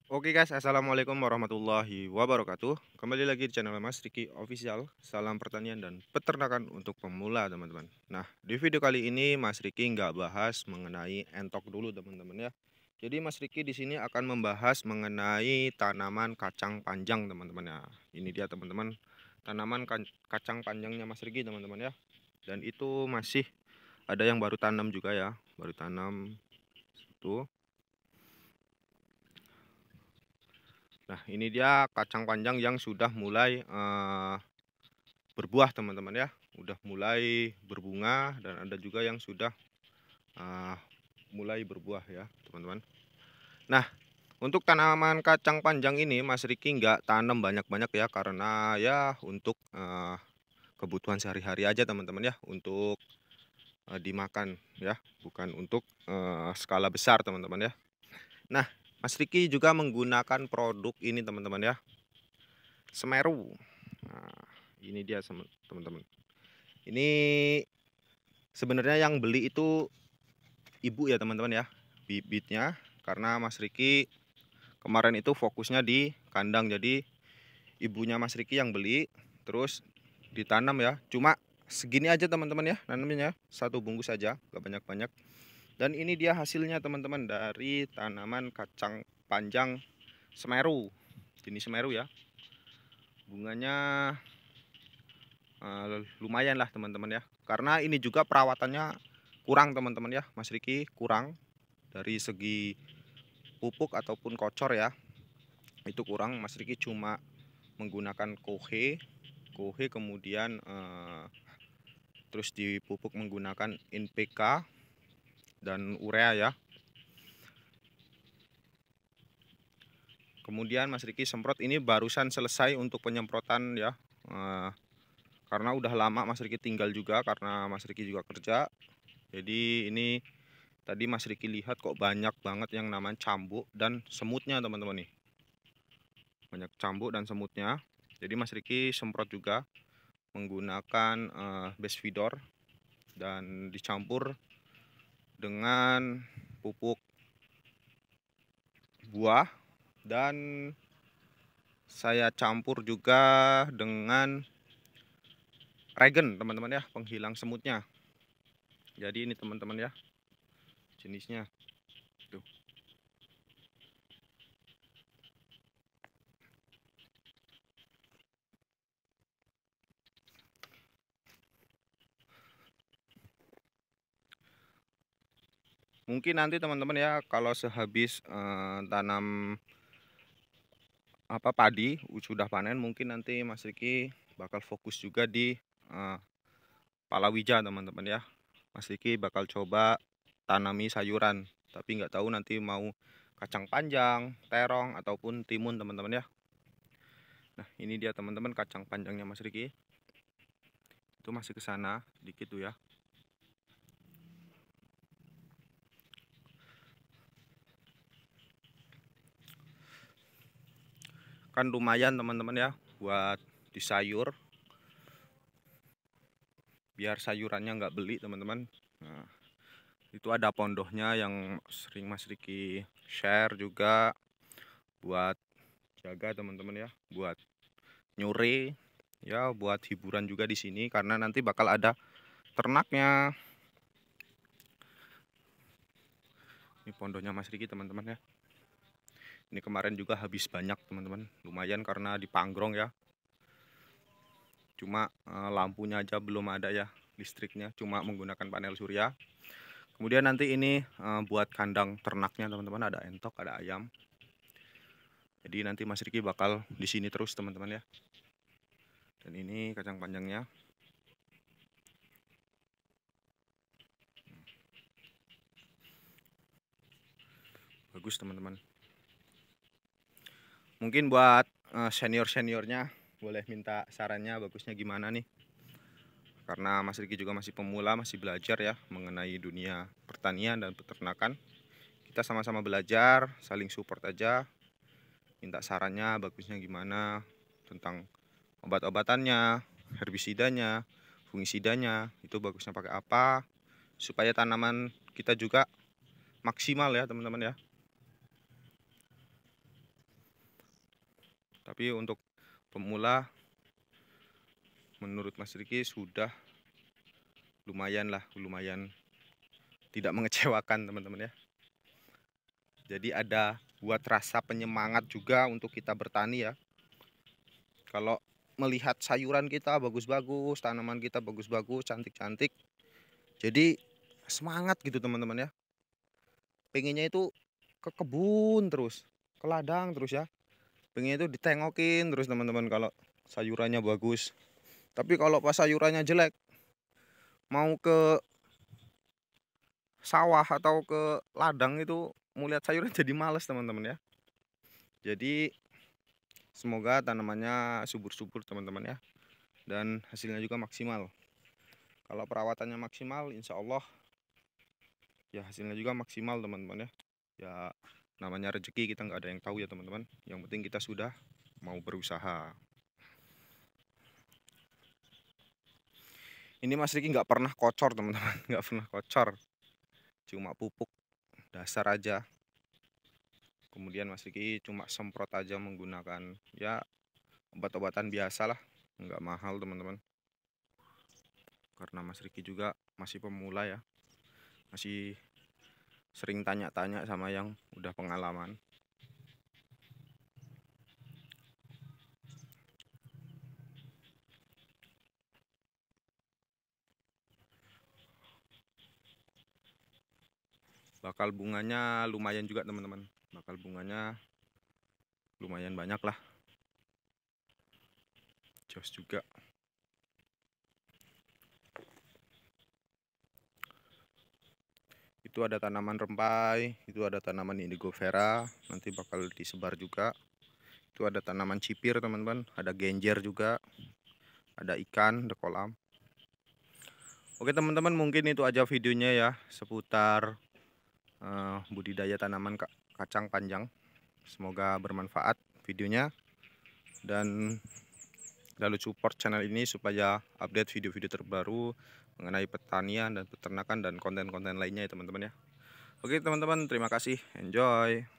Oke guys, assalamualaikum warahmatullahi wabarakatuh. Kembali lagi di channel Mas Riki Official. Salam pertanian dan peternakan untuk pemula, teman-teman. Nah, di video kali ini Mas Riki nggak bahas mengenai entok dulu, teman-teman ya. Jadi Mas Riki di sini akan membahas mengenai tanaman kacang panjang, teman-teman ya. Ini dia, teman-teman, tanaman kacang panjangnya Mas Riki, teman-teman ya. Dan itu masih ada yang baru tanam juga ya, baru tanam tuh. Nah, ini dia kacang panjang yang sudah mulai berbuah, teman-teman ya. Udah mulai berbunga dan ada juga yang sudah eh, mulai berbuah ya, teman-teman. Nah, untuk tanaman kacang panjang ini Mas Riki nggak tanam banyak-banyak ya, karena ya untuk kebutuhan sehari-hari aja, teman-teman ya, untuk dimakan ya, bukan untuk skala besar, teman-teman ya. Nah, Mas Riki juga menggunakan produk ini, teman-teman ya, Semeru. Nah, ini dia teman-teman. Ini sebenarnya yang beli itu ibu ya, teman-teman ya, bibitnya, karena Mas Riki kemarin itu fokusnya di kandang. Jadi ibunya Mas Riki yang beli, terus ditanam ya. Cuma segini aja, teman-teman ya, nanamnya satu bungkus saja, gak banyak-banyak. Dan ini dia hasilnya, teman-teman, dari tanaman kacang panjang Semeru, jenis Semeru ya. Bunganya lumayan lah, teman-teman ya, karena ini juga perawatannya kurang, teman-teman ya. Mas Riki kurang dari segi pupuk ataupun kocor ya, itu kurang. Mas Riki cuma menggunakan kohe kemudian terus dipupuk menggunakan NPK dan urea ya. Kemudian Mas Riki semprot, ini barusan selesai untuk penyemprotan ya, karena udah lama Mas Riki tinggal juga, karena Mas Riki juga kerja. Jadi ini tadi Mas Riki lihat kok banyak banget yang namanya cambuk dan semutnya, teman-teman nih. Banyak cambuk dan semutnya. Jadi Mas Riki semprot juga menggunakan base feeder dan dicampur dengan pupuk buah, dan saya campur juga dengan regen, teman-teman ya, penghilang semutnya. Jadi ini, teman-teman ya, jenisnya tuh. Mungkin nanti, teman-teman ya, kalau sehabis tanam padi sudah panen, mungkin nanti Mas Riki bakal fokus juga di palawija, teman-teman ya. Mas Riki bakal coba tanami sayuran, tapi nggak tahu nanti mau kacang panjang, terong ataupun timun, teman-teman ya. Nah, ini dia, teman-teman, kacang panjangnya Mas Riki. Itu masih ke sana dikit tuh ya. Kan lumayan, teman-teman ya, buat di sayur, biar sayurannya nggak beli, teman-teman. Nah, itu ada pondohnya yang sering Mas Riki share juga buat jaga, teman-teman ya, buat nyuri ya, buat hiburan juga di sini, karena nanti bakal ada ternaknya. Ini pondohnya Mas Riki, teman-teman ya. Ini kemarin juga habis banyak, teman-teman, lumayan karena dipanggrong ya. Cuma lampunya aja belum ada ya, listriknya cuma menggunakan panel surya. Kemudian nanti ini buat kandang ternaknya, teman-teman, ada entok, ada ayam. Jadi nanti Mas Riki bakal di sini terus, teman-teman ya. Dan ini kacang panjangnya. Bagus, teman-teman. Mungkin buat senior-seniornya boleh minta sarannya bagusnya gimana nih. Karena Mas Riki juga masih pemula, masih belajar ya mengenai dunia pertanian dan peternakan. Kita sama-sama belajar, saling support aja. Minta sarannya bagusnya gimana tentang obat-obatannya, herbisidanya, fungisidanya, itu bagusnya pakai apa, supaya tanaman kita juga maksimal ya, teman-teman ya. Tapi untuk pemula menurut Mas Riki sudah lumayan tidak mengecewakan teman-teman ya. Jadi ada buat rasa penyemangat juga untuk kita bertani ya. Kalau melihat sayuran kita bagus-bagus, tanaman kita bagus-bagus, cantik-cantik, jadi semangat gitu teman-teman ya. Pengennya itu ke kebun terus, ke ladang terus ya. Pengennya itu ditengokin terus teman-teman kalau sayurannya bagus. Tapi kalau pas sayurannya jelek, mau ke sawah atau ke ladang itu mau lihat sayuran jadi males teman-teman ya. Jadi semoga tanamannya subur-subur teman-teman ya, dan hasilnya juga maksimal. Kalau perawatannya maksimal, insya Allah ya hasilnya juga maksimal teman-teman ya. Ya namanya rezeki kita nggak ada yang tahu ya teman-teman. Yang penting kita sudah mau berusaha. Ini Mas Riki nggak pernah kocor teman-teman, nggak pernah kocor, cuma pupuk dasar aja. Kemudian Mas Riki cuma semprot aja menggunakan ya obat-obatan biasa lah, nggak mahal teman-teman. Karena Mas Riki juga masih pemula ya, masih sering tanya-tanya sama yang udah pengalaman. Bakal bunganya lumayan juga teman-teman, bakal bunganya lumayan banyak lah, jos juga. Itu ada tanaman rempai, itu ada tanaman indigo vera, nanti bakal disebar juga. Itu ada tanaman cipir teman-teman, ada genjer juga, ada ikan, ada kolam. Oke teman-teman, mungkin itu aja videonya ya seputar budidaya tanaman kacang panjang. Semoga bermanfaat videonya, dan lalu support channel ini supaya update video-video terbaru mengenai pertanian dan peternakan dan konten-konten lainnya ya teman-teman ya. Oke teman-teman, terima kasih, enjoy.